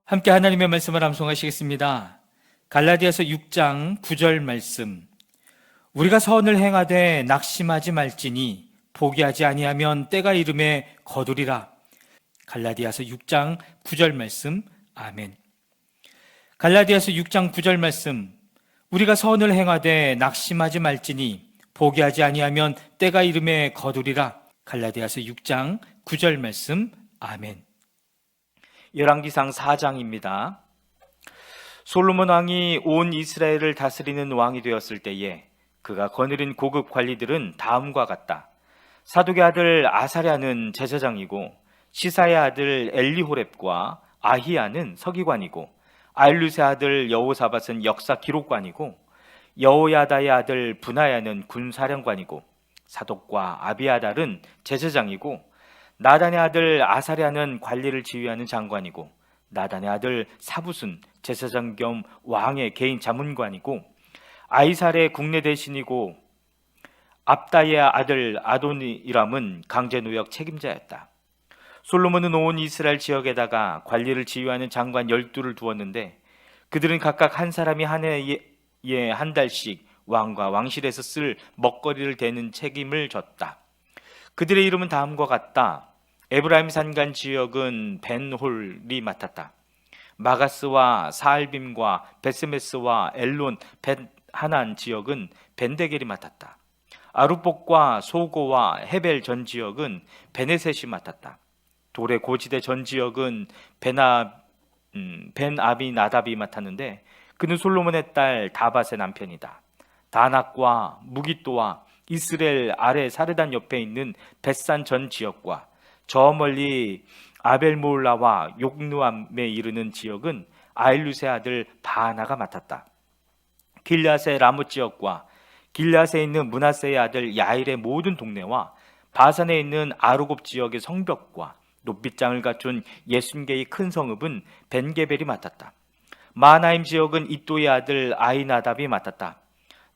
함께 하나님의 말씀을 암송하시겠습니다. 갈라디아서 6장 9절 말씀. 우리가 선을 행하되 낙심하지 말지니 포기하지 아니하면 때가 이름에 거두리라. 갈라디아서 6장 9절 말씀. 아멘. 갈라디아서 6장 9절 말씀. 우리가 선을 행하되 낙심하지 말지니 포기하지 아니하면 때가 이름에 거두리라. 갈라디아서 6장 9절 말씀. 아멘. 열왕기상 4장입니다. 솔로몬 왕이 온 이스라엘을 다스리는 왕이 되었을 때에 그가 거느린 고급 관리들은 다음과 같다. 사독의 아들 아사랴는 제사장이고, 시사의 아들 엘리호렙과 아히야는 서기관이고, 아일루세 아들 여호사밧은 역사 기록관이고, 여호야다의 아들 분하야는 군사령관이고, 사독과 아비아달은 제사장이고, 나단의 아들 아사랴는 관리를 지휘하는 장관이고, 나단의 아들 사붓은 제사장 겸 왕의 개인 자문관이고, 아이살의 국내 대신이고, 압다의 아들 아도니람은 강제노역 책임자였다. 솔로몬은 온 이스라엘 지역에다가 관리를 지휘하는 장관 12를 두었는데, 그들은 각각 한 사람이 한 해에 한 달씩 왕과 왕실에서 쓸 먹거리를 대는 책임을 졌다. 그들의 이름은 다음과 같다. 에브라임 산간 지역은 벤홀이 맡았다. 마가스와 사알빔과 베스메스와 엘론 벳하난 지역은 벤데겔이 맡았다. 아루복과 소고와 헤벨 전 지역은 베네셋이 맡았다. 돌의 고지대 전 지역은 벤아비 나답이 맡았는데, 그는 솔로몬의 딸 다밧의 남편이다. 다낙과 무기또와 이스라엘 아래 사르단 옆에 있는 벳산 전 지역과 저 멀리 아벨몰라와 욕누암에 이르는 지역은 아일루세 아들 바하나가 맡았다. 길앗의 라못 지역과 길앗에 있는 므낫세의 아들 야일의 모든 동네와 바산에 있는 아르곱 지역의 성벽과 높이장을 갖춘 60개의 큰 성읍은 벤게벨이 맡았다. 마하나임 지역은 이또의 아들 아히나답이 맡았다.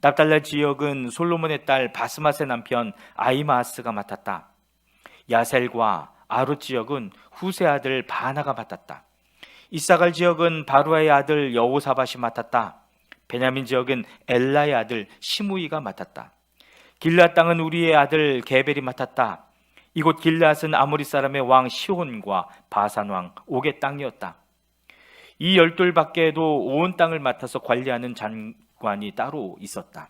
납달라 지역은 솔로몬의 딸 바스맛의 남편 아히마아스가 맡았다. 야셀과 아롯 지역은 후세 아들 바하나가 맡았다. 이사갈 지역은 바루아의 아들 여호사밧이 맡았다. 베냐민 지역은 엘라의 아들 시므이가 맡았다. 길앗 땅은 우리의 아들 게벨이 맡았다. 이곳 길앗은 아모리 사람의 왕 시혼과 바산 왕 옥의 땅이었다. 이 12 밖에도 온 땅을 맡아서 관리하는 관이 따로 있었다.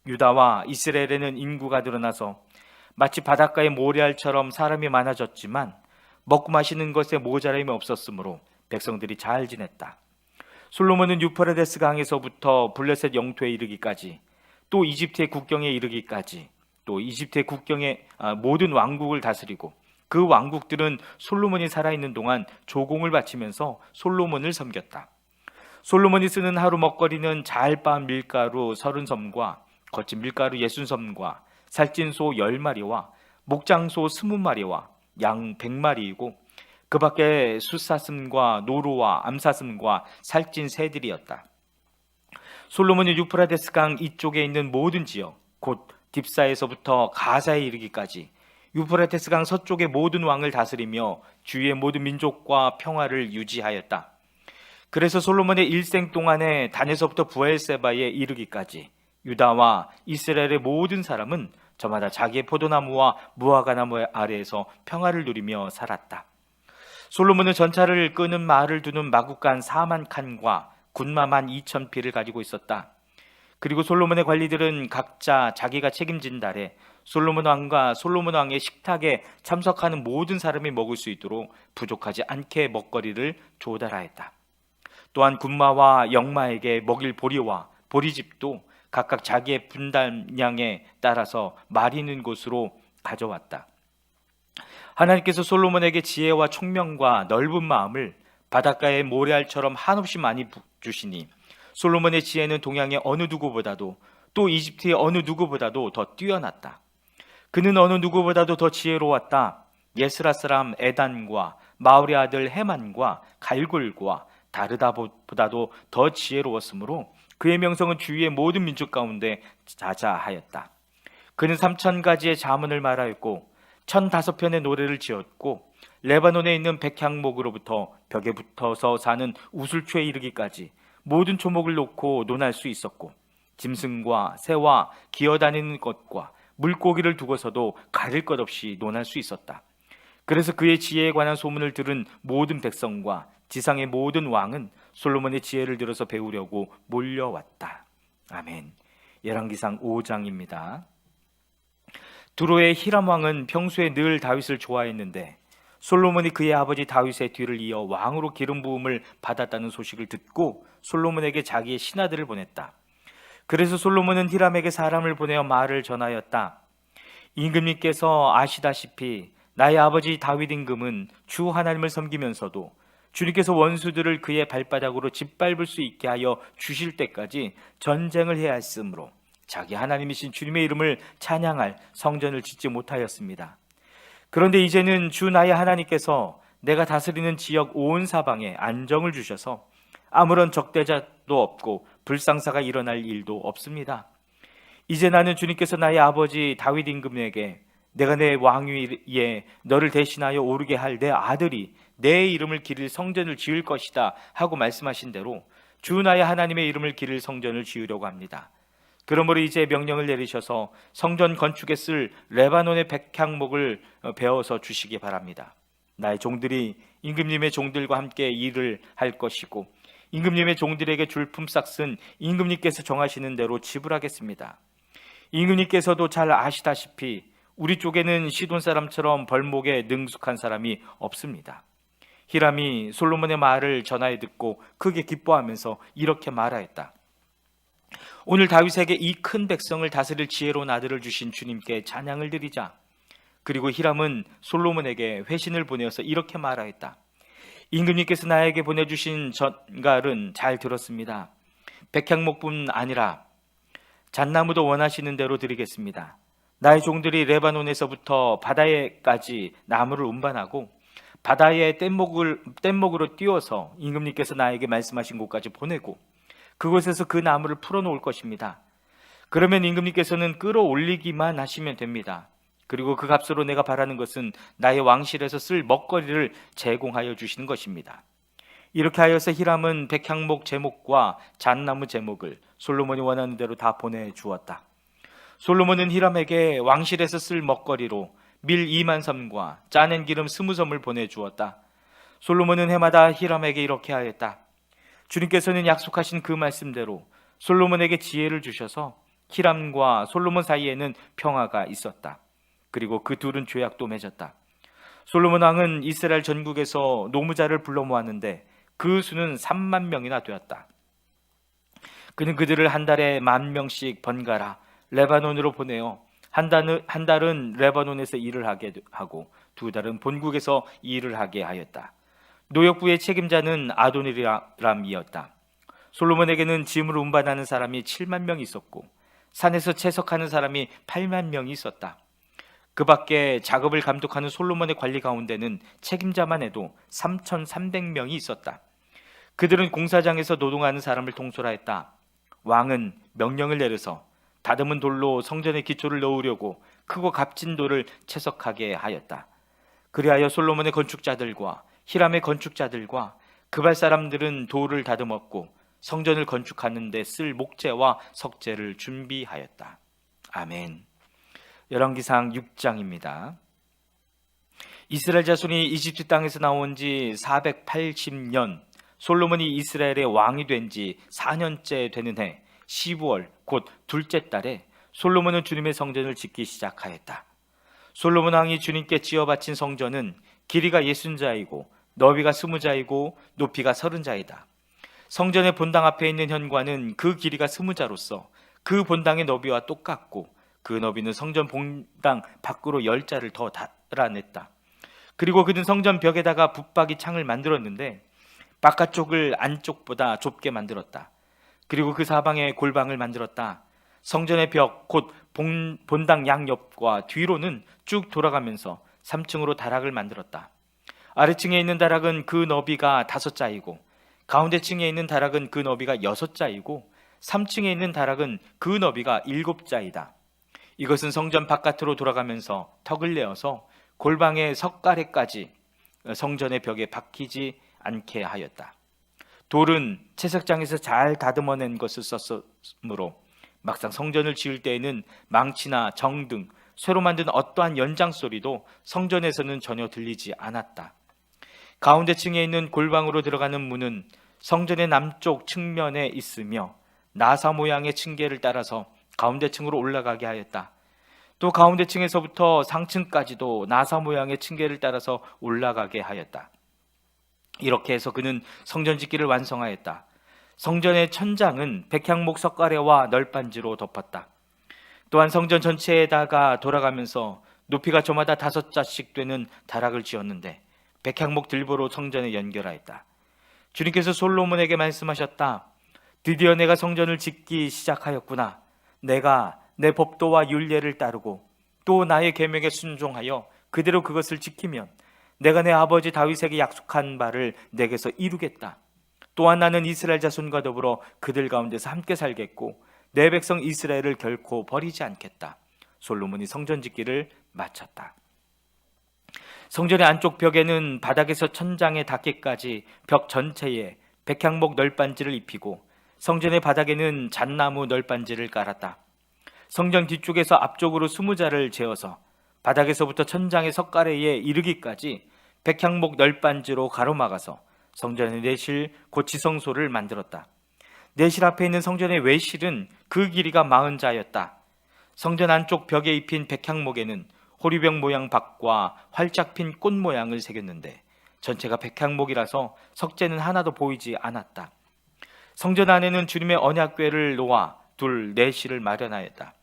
유다와 이스라엘에는 인구가 늘어나서 마치 바닷가의 모래알처럼 사람이 많아졌지만 먹고 마시는 것에 모자람이 없었으므로 백성들이 잘 지냈다. 솔로몬은 유프라데스 강에서부터 블레셋 영토에 이르기까지, 또 이집트의 국경에 이르기까지, 또 이집트의 국경의 모든 왕국을 다스리고, 그 왕국들은 솔로몬이 살아있는 동안 조공을 바치면서 솔로몬을 섬겼다. 솔로몬이 쓰는 하루 먹거리는 잘 빻은 밀가루 30섬과 거친 밀가루 60섬과 살찐 소 10마리와 목장소 20마리와 양 100마리이고, 그 밖에 숫사슴과 노루와 암사슴과 살찐 새들이었다. 솔로몬이 유프라데스 강 이쪽에 있는 모든 지역, 곧 딥사에서부터 가사에 이르기까지 유프라데스 강 서쪽의 모든 왕을 다스리며 주위의 모든 민족과 평화를 유지하였다. 그래서 솔로몬의 일생 동안에 단에서부터 부엘세바에 이르기까지 유다와 이스라엘의 모든 사람은 저마다 자기의 포도나무와 무화과나무 아래에서 평화를 누리며 살았다. 솔로몬은 전차를 끄는 말을 두는 마구간 4만 칸과 군마 12,000피를 가지고 있었다. 그리고 솔로몬의 관리들은 각자 자기가 책임진 달에 솔로몬 왕과 솔로몬 왕의 식탁에 참석하는 모든 사람이 먹을 수 있도록 부족하지 않게 먹거리를 조달하였다. 또한 군마와 영마에게 먹일 보리와 보리집도 각각 자기의 분담량에 따라서 말이 있는 곳으로 가져왔다. 하나님께서 솔로몬에게 지혜와 총명과 넓은 마음을 바닷가의 모래알처럼 한없이 많이 주시니 솔로몬의 지혜는 동양의 어느 누구보다도, 또 이집트의 어느 누구보다도 더 뛰어났다. 그는 어느 누구보다도 더 지혜로웠다. 예스라 사람 에단과 마울의 아들 헤만과 갈굴과 다르다보다도 더 지혜로웠으므로 그의 명성은 주위의 모든 민족 가운데 자자하였다. 그는 3,000가지의 자문을 말하였고 천다섯 편의 노래를 지었고 레바논에 있는 백향목으로부터 벽에 붙어서 사는 우슬초에 이르기까지 모든 초목을 놓고 논할 수 있었고 짐승과 새와 기어다니는 것과 물고기를 두고서도 가릴 것 없이 논할 수 있었다. 그래서 그의 지혜에 관한 소문을 들은 모든 백성과 지상의 모든 왕은 솔로몬의 지혜를 들어서 배우려고 몰려왔다. 아멘. 열왕기상 5장입니다. 두로의 히람 왕은 평소에 늘 다윗을 좋아했는데 솔로몬이 그의 아버지 다윗의 뒤를 이어 왕으로 기름 부음을 받았다는 소식을 듣고 솔로몬에게 자기의 신하들을 보냈다. 그래서 솔로몬은 히람에게 사람을 보내어 말을 전하였다. 임금님께서 아시다시피 나의 아버지 다윗 임금은 주 하나님을 섬기면서도 주님께서 원수들을 그의 발바닥으로 짓밟을 수 있게 하여 주실 때까지 전쟁을 해야 했으므로 자기 하나님이신 주님의 이름을 찬양할 성전을 짓지 못하였습니다. 그런데 이제는 주 나의 하나님께서 내가 다스리는 지역 온 사방에 안정을 주셔서 아무런 적대자도 없고 불상사가 일어날 일도 없습니다. 이제 나는 주님께서 나의 아버지 다윗 임금에게 내가 내 왕위에 너를 대신하여 오르게 할 내 아들이 내 이름을 기릴 성전을 지을 것이다 하고 말씀하신 대로 주 나의 하나님의 이름을 기릴 성전을 지으려고 합니다. 그러므로 이제 명령을 내리셔서 성전 건축에 쓸 레바논의 백향목을 베어서 주시기 바랍니다. 나의 종들이 임금님의 종들과 함께 일을 할 것이고 임금님의 종들에게 줄 품삯은 임금님께서 정하시는 대로 지불하겠습니다. 임금님께서도 잘 아시다시피 우리 쪽에는 시돈 사람처럼 벌목에 능숙한 사람이 없습니다. 히람이 솔로몬의 말을 전하여 듣고 크게 기뻐하면서 이렇게 말하였다. 오늘 다윗에게 이 큰 백성을 다스릴 지혜로운 아들을 주신 주님께 찬양을 드리자. 그리고 히람은 솔로몬에게 회신을 보내어서 이렇게 말하였다. 임금님께서 나에게 보내주신 전갈은 잘 들었습니다. 백향목뿐 아니라 잣나무도 원하시는 대로 드리겠습니다. 나의 종들이 레바논에서부터 바다에까지 나무를 운반하고 바다에 뗏목으로 띄워서 임금님께서 나에게 말씀하신 곳까지 보내고 그곳에서 그 나무를 풀어놓을 것입니다. 그러면 임금님께서는 끌어올리기만 하시면 됩니다. 그리고 그 값으로 내가 바라는 것은 나의 왕실에서 쓸 먹거리를 제공하여 주시는 것입니다. 이렇게 하여서 히람은 백향목 제목과 잣나무 제목을 솔로몬이 원하는 대로 다 보내주었다. 솔로몬은 히람에게 왕실에서 쓸 먹거리로 밀 2만 섬과 짜낸 기름 20섬을 보내주었다. 솔로몬은 해마다 히람에게 이렇게 하였다. 주님께서는 약속하신 그 말씀대로 솔로몬에게 지혜를 주셔서 히람과 솔로몬 사이에는 평화가 있었다. 그리고 그 둘은 죄악도 맺었다. 솔로몬 왕은 이스라엘 전국에서 노무자를 불러 모았는데 그 수는 3만 명이나 되었다. 그는 그들을 한 달에 10,000명씩 번갈아 레바논으로 보내어 한 달은 레바논에서 일을 하게 하고 2달은 본국에서 일을 하게 하였다. 노역부의 책임자는 아도니람이었다. 솔로몬에게는 짐을 운반하는 사람이 7만 명 있었고 산에서 채석하는 사람이 8만 명이 있었다. 그 밖에 작업을 감독하는 솔로몬의 관리 가운데는 책임자만 해도 3,300명이 있었다. 그들은 공사장에서 노동하는 사람을 통솔하였다. 왕은 명령을 내려서 다듬은 돌로 성전의 기초를 넣으려고 크고 값진 돌을 채석하게 하였다. 그리하여 솔로몬의 건축자들과 히람의 건축자들과 그발 사람들은 돌을 다듬었고 성전을 건축하는 데 쓸 목재와 석재를 준비하였다. 아멘. 열왕기상 6장입니다. 이스라엘 자손이 이집트 땅에서 나온 지 480년, 솔로몬이 이스라엘의 왕이 된 지 4년째 되는 해 12월 곧 둘째 달에 솔로몬은 주님의 성전을 짓기 시작하였다. 솔로몬 왕이 주님께 지어 바친 성전은 길이가 60자이고 너비가 20자이고 높이가 30자이다. 성전의 본당 앞에 있는 현관은 그 길이가 20자로서 그 본당의 너비와 똑같고 그 너비는 성전 본당 밖으로 10자를 더 달아냈다. 그리고 그는 성전 벽에다가 붙박이 창을 만들었는데 바깥쪽을 안쪽보다 좁게 만들었다. 그리고 그 사방에 골방을 만들었다. 성전의 벽 곧 본당 양옆과 뒤로는 쭉 돌아가면서 3층으로 다락을 만들었다. 아래층에 있는 다락은 그 너비가 5자이고 가운데 층에 있는 다락은 그 너비가 6자이고 3층에 있는 다락은 그 너비가 7자이다. 이것은 성전 바깥으로 돌아가면서 턱을 내어서 골방의 석가래까지 성전의 벽에 박히지 않게 하였다. 돌은 채석장에서 잘 다듬어낸 것을 썼으므로 막상 성전을 지을 때에는 망치나 정 등 쇠로 만든 어떠한 연장 소리도 성전에서는 전혀 들리지 않았다. 가운데 층에 있는 골방으로 들어가는 문은 성전의 남쪽 측면에 있으며 나사 모양의 층계를 따라서 가운데 층으로 올라가게 하였다. 또 가운데 층에서부터 상층까지도 나사 모양의 층계를 따라서 올라가게 하였다. 이렇게 해서 그는 성전 짓기를 완성하였다. 성전의 천장은 백향목 석가래와 널빤지로 덮었다. 또한 성전 전체에다가 돌아가면서 높이가 저마다 5자씩 되는 다락을 지었는데 백향목 들보로 성전에 연결하였다. 주님께서 솔로몬에게 말씀하셨다. 드디어 내가 성전을 짓기 시작하였구나. 내가 내 법도와 율례를 따르고 또 나의 계명에 순종하여 그대로 그것을 지키면 내가 내 아버지 다윗에게 약속한 바를 내게서 이루겠다. 또한 나는 이스라엘 자손과 더불어 그들 가운데서 함께 살겠고 내 백성 이스라엘을 결코 버리지 않겠다. 솔로몬이 성전 짓기를 마쳤다. 성전의 안쪽 벽에는 바닥에서 천장에 닿기까지 벽 전체에 백향목 널빤지를 입히고 성전의 바닥에는 잣나무 널빤지를 깔았다. 성전 뒤쪽에서 앞쪽으로 20자를 재어서 바닥에서부터 천장의 석가래에 이르기까지 백향목 널빤지로 가로막아서 성전의 내실 곧 지성소를 만들었다. 내실 앞에 있는 성전의 외실은 그 길이가 40자였다. 성전 안쪽 벽에 입힌 백향목에는 호리병 모양 박과 활짝 핀 꽃 모양을 새겼는데 전체가 백향목이라서 석재는 하나도 보이지 않았다. 성전 안에는 주님의 언약궤를 놓아 둘 내실을 마련하였다.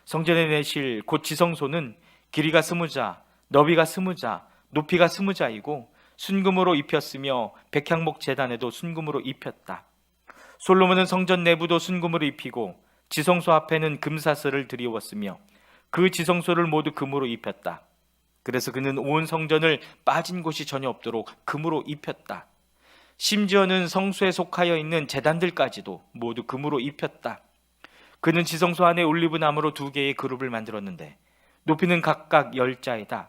성전의 내실 곧 지성소는 길이가 20자, 너비가 20자, 높이가 20자이고 순금으로 입혔으며 백향목 제단에도 순금으로 입혔다. 솔로몬은 성전 내부도 순금으로 입히고 지성소 앞에는 금사슬을 드리웠으며 그 지성소를 모두 금으로 입혔다. 그래서 그는 온 성전을 빠진 곳이 전혀 없도록 금으로 입혔다. 심지어는 성소에 속하여 있는 제단들까지도 모두 금으로 입혔다. 그는 지성소 안에 올리브나무로 2개의 그룹을 만들었는데 높이는 각각 10자이다.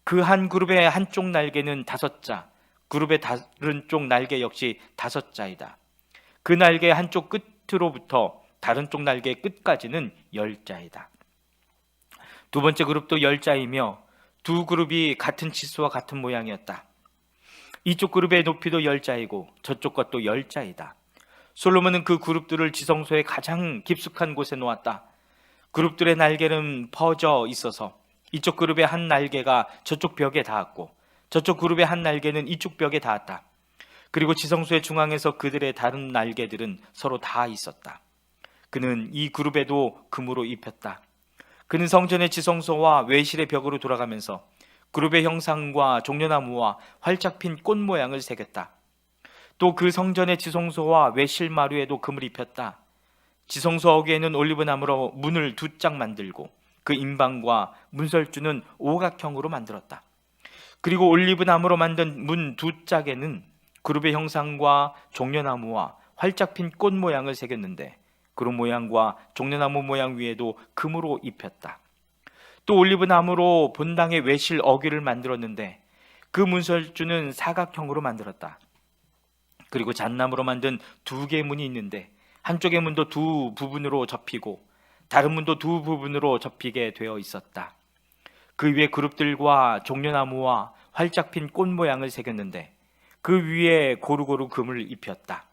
그 한 그룹의 한쪽 날개는 5자, 그룹의 다른 쪽 날개 역시 5자이다. 그 날개의 한쪽 끝으로부터 다른 쪽 날개의 끝까지는 10자이다. 두 번째 그룹도 10자이며 두 그룹이 같은 치수와 같은 모양이었다. 이쪽 그룹의 높이도 10자이고 저쪽 것도 10자이다. 솔로몬은 그 그룹들을 지성소의 가장 깊숙한 곳에 놓았다. 그룹들의 날개는 퍼져 있어서 이쪽 그룹의 한 날개가 저쪽 벽에 닿았고 저쪽 그룹의 한 날개는 이쪽 벽에 닿았다. 그리고 지성소의 중앙에서 그들의 다른 날개들은 서로 다 있었다. 그는 이 그룹에도 금으로 입혔다. 그는 성전의 지성소와 외실의 벽으로 돌아가면서 그룹의 형상과 종려나무와 활짝 핀 꽃 모양을 새겼다. 또 그 성전의 지성소와 외실 마루에도 금을 입혔다. 지성소 어귀에는 올리브나무로 문을 2짝 만들고 그 임방과 문설주는 오각형으로 만들었다. 그리고 올리브나무로 만든 문 2짝에는 그룹의 형상과 종려나무와 활짝 핀 꽃 모양을 새겼는데 그룹 모양과 종려나무 모양 위에도 금으로 입혔다. 또 올리브나무로 본당의 외실 어귀를 만들었는데 그 문설주는 사각형으로 만들었다. 그리고 잣나무로 만든 2개의 문이 있는데 한쪽의 문도 2 부분으로 접히고 다른 문도 2 부분으로 접히게 되어 있었다. 그 위에 그룹들과 종려나무와 활짝 핀 꽃 모양을 새겼는데 그 위에 고루고루 금을 입혔다.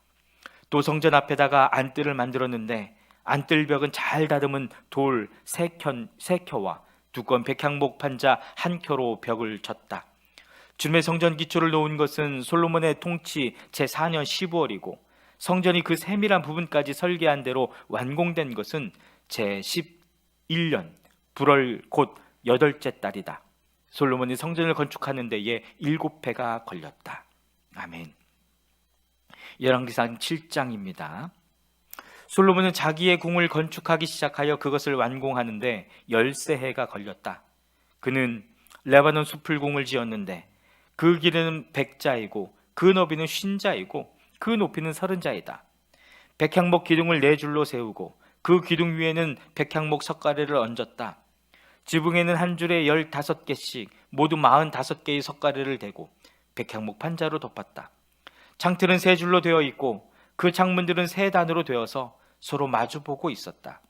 또 성전 앞에다가 안뜰을 만들었는데 안뜰벽은 잘 다듬은 돌 3켜와 두꺼운 백향목 판자 1켜로 벽을 쳤다. 주님의 성전 기초를 놓은 것은 솔로몬의 통치 제4년 15월이고 성전이 그 세밀한 부분까지 설계한 대로 완공된 것은 제11년 불월 곧 8째 달이다. 솔로몬이 성전을 건축하는 데에 7해가 걸렸다. 아멘. 열왕기상 7장입니다. 솔로몬은 자기의 궁을 건축하기 시작하여 그것을 완공하는데 13해가 걸렸다. 그는 레바논 수풀궁을 지었는데 그 길이는 100자이고 그 너비는 50자이고 그 높이는 30자이다. 백향목 기둥을 4줄로 세우고 그 기둥 위에는 백향목 석가래를 얹었다. 지붕에는 한 줄에 15개씩 모두 45개의 석가래를 대고 백향목 판자로 덮었다. 창틀은 세 줄로 되어 있고 그 창문들은 세 단으로 되어서 서로 마주보고 있었다.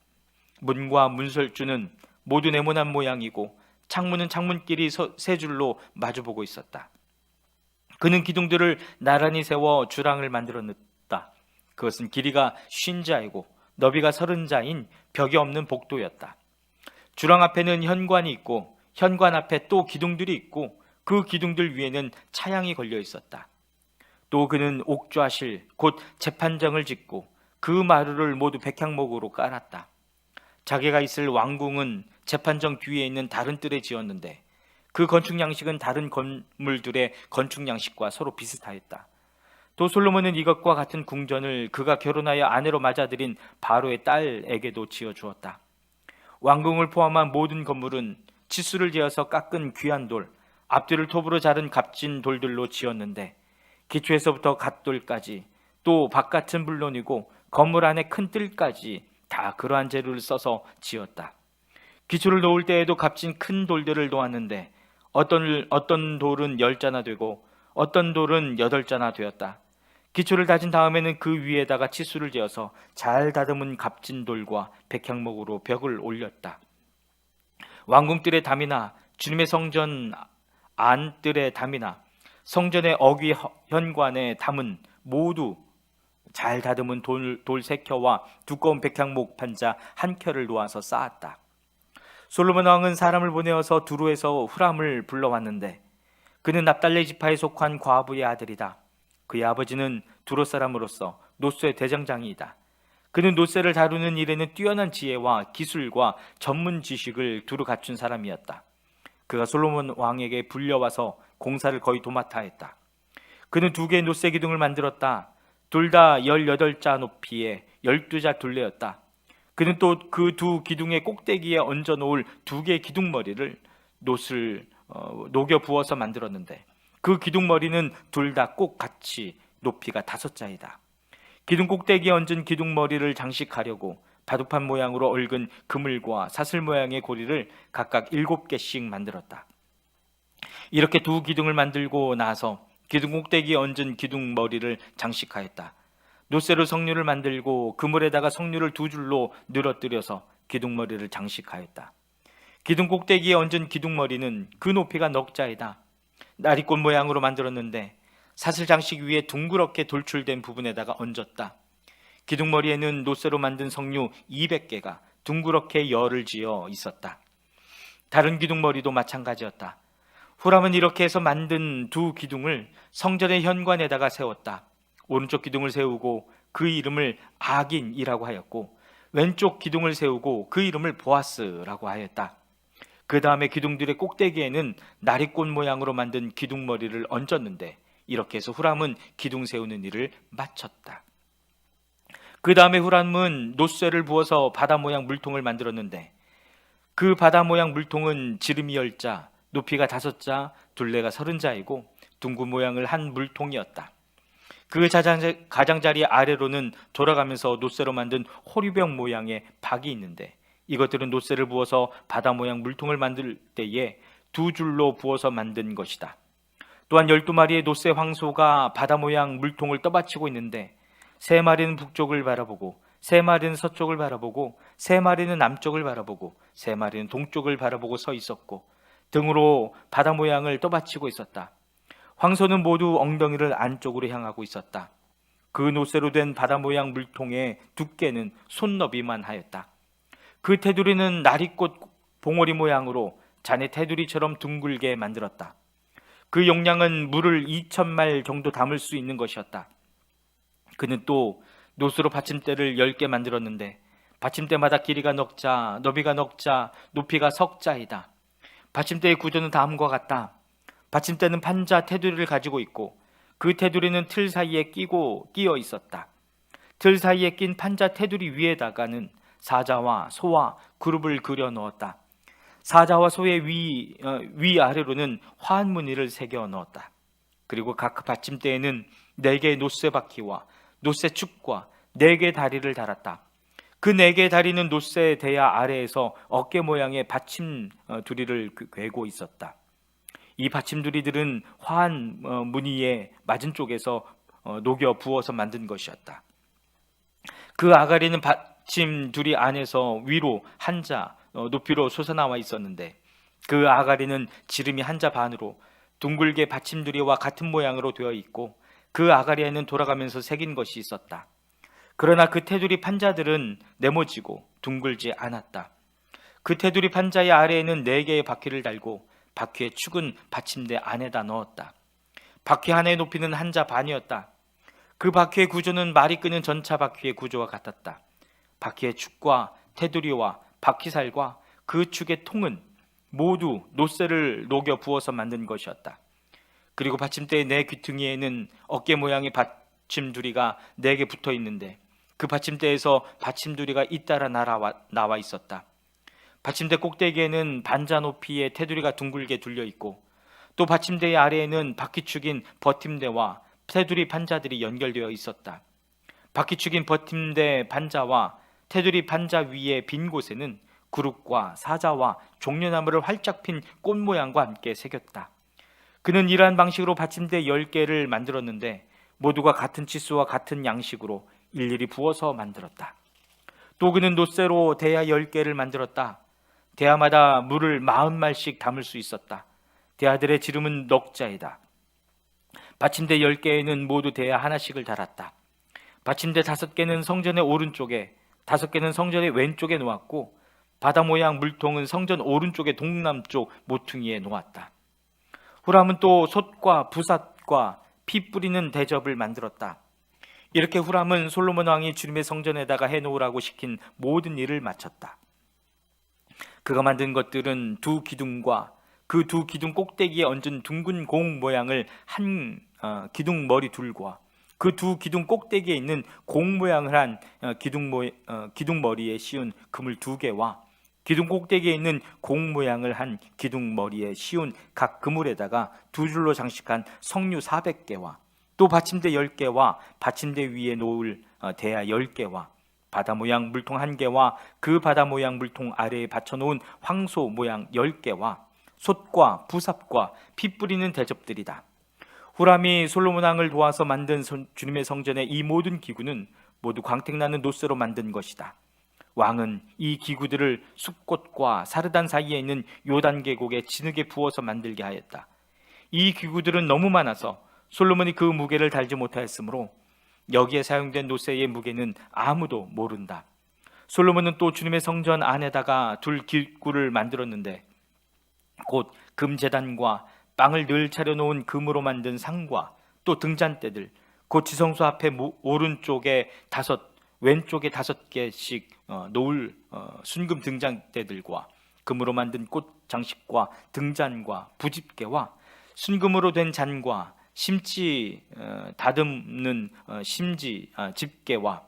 문과 문설주는 모두 네모난 모양이고 창문은 창문끼리 세 줄로 마주보고 있었다. 그는 기둥들을 나란히 세워 주랑을 만들어냈다. 그것은 길이가 50자이고 너비가 30자인 벽이 없는 복도였다. 주랑 앞에는 현관이 있고 현관 앞에 또 기둥들이 있고 그 기둥들 위에는 차양이 걸려 있었다. 또 그는 옥좌실 곧 재판장을 짓고 그 마루를 모두 백향목으로 깔았다. 자기가 있을 왕궁은 재판정 뒤에 있는 다른 뜰에 지었는데 그 건축 양식은 다른 건물들의 건축 양식과 서로 비슷하였다. 또 솔로몬은 이것과 같은 궁전을 그가 결혼하여 아내로 맞아들인 바로의 딸에게도 지어 주었다. 왕궁을 포함한 모든 건물은 치수를 재어서 깎은 귀한 돌, 앞뒤를 톱으로 자른 값진 돌들로 지었는데 기초에서부터 갓돌까지 또 바깥은 물론이고 건물 안에 큰 뜰까지 다 그러한 재료를 써서 지었다. 기초를 놓을 때에도 값진 큰 돌들을 놓았는데 어떤 돌은 10자나 되고 어떤 돌은 8자나 되었다. 기초를 다진 다음에는 그 위에다가 치수를 재어서 잘 다듬은 값진 돌과 백향목으로 벽을 올렸다. 왕궁뜰의 담이나 주님의 성전 안뜰의 담이나 성전의 어귀 현관의 담은 모두 잘 다듬은 돌 세 켜와 두꺼운 백향목 판자 한 켜를 놓아서 쌓았다. 솔로몬 왕은 사람을 보내어서 두로에서 후람을 불러왔는데 그는 납달리 지파에 속한 과부의 아들이다. 그의 아버지는 두로 사람으로서 노쇠 대장장이이다. 그는 노쇠를 다루는 일에는 뛰어난 지혜와 기술과 전문 지식을 두루 갖춘 사람이었다. 그가 솔로몬 왕에게 불려와서 공사를 거의 도맡아 했다. 그는 2개의 노쇠 기둥을 만들었다. 둘 다 18자 높이에 12자 둘레였다. 그는 또 그 2 기둥의 꼭대기에 얹어 놓을 2개의 기둥머리를 노슬 녹여 부어서 만들었는데 그 기둥머리는 둘 다 꼭 같이 높이가 5자이다. 기둥 꼭대기에 얹은 기둥머리를 장식하려고 바둑판 모양으로 얽은 그물과 사슬 모양의 고리를 각각 7개씩 만들었다. 이렇게 2 기둥을 만들고 나서 기둥 꼭대기에 얹은 기둥머리를 장식하였다. 노쇠로 석류를 만들고 그물에다가 석류를 2줄로 늘어뜨려서 기둥머리를 장식하였다. 기둥 꼭대기에 얹은 기둥머리는 그 높이가 넉자이다. 나리꽃 모양으로 만들었는데 사슬 장식 위에 둥그렇게 돌출된 부분에다가 얹었다. 기둥머리에는 노쇠로 만든 석류 200개가 둥그렇게 열을 지어 있었다. 다른 기둥머리도 마찬가지였다. 후람은 이렇게 해서 만든 2 기둥을 성전의 현관에다가 세웠다. 오른쪽 기둥을 세우고 그 이름을 아긴이라고 하였고 왼쪽 기둥을 세우고 그 이름을 보아스라고 하였다. 그 다음에 기둥들의 꼭대기에는 나리꽃 모양으로 만든 기둥머리를 얹었는데 이렇게 해서 후람은 기둥 세우는 일을 마쳤다. 그 다음에 후람은 노쇠를 부어서 바다 모양 물통을 만들었는데 그 바다 모양 물통은 지름이 10자, 높이가 5자, 둘레가 30자이고 둥근 모양을 한 물통이었다. 그 가장자리 아래로는 돌아가면서 노쇠로 만든 호리병 모양의 박이 있는데 이것들은 노쇠를 부어서 바다 모양 물통을 만들 때에 2줄로 부어서 만든 것이다. 또한 12마리의 노쇠 황소가 바다 모양 물통을 떠받치고 있는데 3마리는 북쪽을 바라보고 3마리는 서쪽을 바라보고 3마리는 남쪽을 바라보고 3마리는 동쪽을 바라보고 서 있었고 등으로 바다 모양을 떠받치고 있었다. 황소는 모두 엉덩이를 안쪽으로 향하고 있었다. 그 노쇠로 된 바다 모양 물통의 두께는 손너비만 하였다. 그 테두리는 나리꽃 봉오리 모양으로 자네 테두리처럼 둥글게 만들었다. 그 용량은 물을 2,000말 정도 담을 수 있는 것이었다. 그는 또 노쇠로 받침대를 10개 만들었는데 받침대마다 길이가 넉자, 너비가 넉자, 높이가 석자이다. 받침대의 구조는 다음과 같다. 받침대는 판자 테두리를 가지고 있고 그 테두리는 틀 사이에 끼어 있었다. 틀 사이에 낀 판자 테두리 위에다가는 사자와 소와 그룹을 그려 넣었다. 사자와 소의 위아래로는 화한 무늬를 새겨 넣었다. 그리고 각 받침대에는 4개의 노쇠 바퀴와 노쇠 축과 4개의 다리를 달았다. 그 4개의 다리는 놋새 대야 아래에서 어깨 모양의 받침 두리를 괴고 있었다. 이 받침두리들은 화한 무늬의 맞은 쪽에서 녹여 부어서 만든 것이었다. 그 아가리는 받침두리 안에서 위로 한자 높이로 솟아나와 있었는데 그 아가리는 지름이 한자 반으로 둥글게 받침두리와 같은 모양으로 되어 있고 그 아가리에는 돌아가면서 새긴 것이 있었다. 그러나 그 테두리 판자들은 네모지고 둥글지 않았다. 그 테두리 판자의 아래에는 4개의 바퀴를 달고 바퀴의 축은 받침대 안에다 넣었다. 바퀴 하나의 높이는 한자 반이었다. 그 바퀴의 구조는 말이 끄는 전차 바퀴의 구조와 같았다. 바퀴의 축과 테두리와 바퀴살과 그 축의 통은 모두 놋새를 녹여 부어서 만든 것이었다. 그리고 받침대의 4 귀퉁이에는 어깨 모양의 받침두리가 4개 붙어 있는데 그 받침대에서 받침두리가 잇따라 나와 있었다. 받침대 꼭대기에는 반자 높이의 테두리가 둥글게 둘려 있고 또 받침대의 아래에는 바퀴축인 버팀대와 테두리 판자들이 연결되어 있었다. 바퀴축인 버팀대 판자와 테두리 판자 위의 빈 곳에는 구룩과 사자와 종려나무를 활짝 핀 꽃 모양과 함께 새겼다. 그는 이러한 방식으로 받침대 10개를 만들었는데 모두가 같은 치수와 같은 양식으로 일일이 부어서 만들었다. 또 그는 놋새로 대야 10개를 만들었다. 대야마다 물을 40말씩 담을 수 있었다. 대야들의 지름은 넉자이다. 받침대 10개에는 모두 대야 하나씩을 달았다. 받침대 5개는 성전의 오른쪽에, 5개는 성전의 왼쪽에 놓았고 바다 모양 물통은 성전 오른쪽의 동남쪽 모퉁이에 놓았다. 후람은 또 솥과 부삿과 피 뿌리는 대접을 만들었다. 이렇게 후람은 솔로몬 왕이 주님의 성전에다가 해놓으라고 시킨 모든 일을 마쳤다. 그가 만든 것들은 2 기둥과 그 2 기둥 꼭대기에 얹은 둥근 공 모양을 한 기둥 머리 둘과 그 2 기둥 꼭대기에 있는 공 모양을 한 기둥 머리에 씌운 그물 2개와 기둥 꼭대기에 있는 공 모양을 한 기둥 머리에 씌운 각 그물에다가 2줄로 장식한 석류 400개와 또 받침대 10개와 받침대 위에 놓을 대야 10개와 바다 모양 물통 1개와 그 바다 모양 물통 아래에 받쳐놓은 황소 모양 10개와 솥과 부삽과 피 뿌리는 대접들이다. 후람이 솔로몬 왕을 도와서 만든 주님의 성전의 이 모든 기구는 모두 광택나는 놋새로 만든 것이다. 왕은 이 기구들을 숲꽃과 사르단 사이에 있는 요단 계곡에 진흙에 부어서 만들게 하였다. 이 기구들은 너무 많아서 솔로몬이 그 무게를 달지 못하였으므로 여기에 사용된 놋새의 무게는 아무도 모른다. 솔로몬은 또 주님의 성전 안에다가 둘 기구를 만들었는데 곧 금제단과 빵을 늘 차려놓은 금으로 만든 상과 또 등잔대들, 곧 지성소 앞에 오른쪽에 5, 왼쪽에 5개씩 놓을 순금 등잔대들과 금으로 만든 꽃 장식과 등잔과 부집개와 순금으로 된 잔과 심지 다듬는 심지 집게와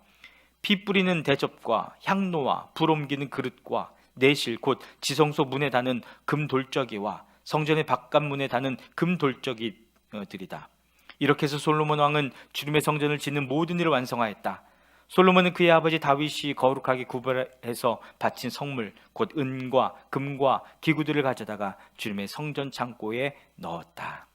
피 뿌리는 대접과 향로와 불 옮기는 그릇과 내실 곧 지성소 문에 다는 금 돌적이와 성전의 바깥문에 다는 금 돌적이들이다. 이렇게 해서 솔로몬 왕은 주님의 성전을 짓는 모든 일을 완성하였다. 솔로몬은 그의 아버지 다윗이 거룩하게 구별해서 바친 성물 곧 은과 금과 기구들을 가져다가 주님의 성전 창고에 넣었다.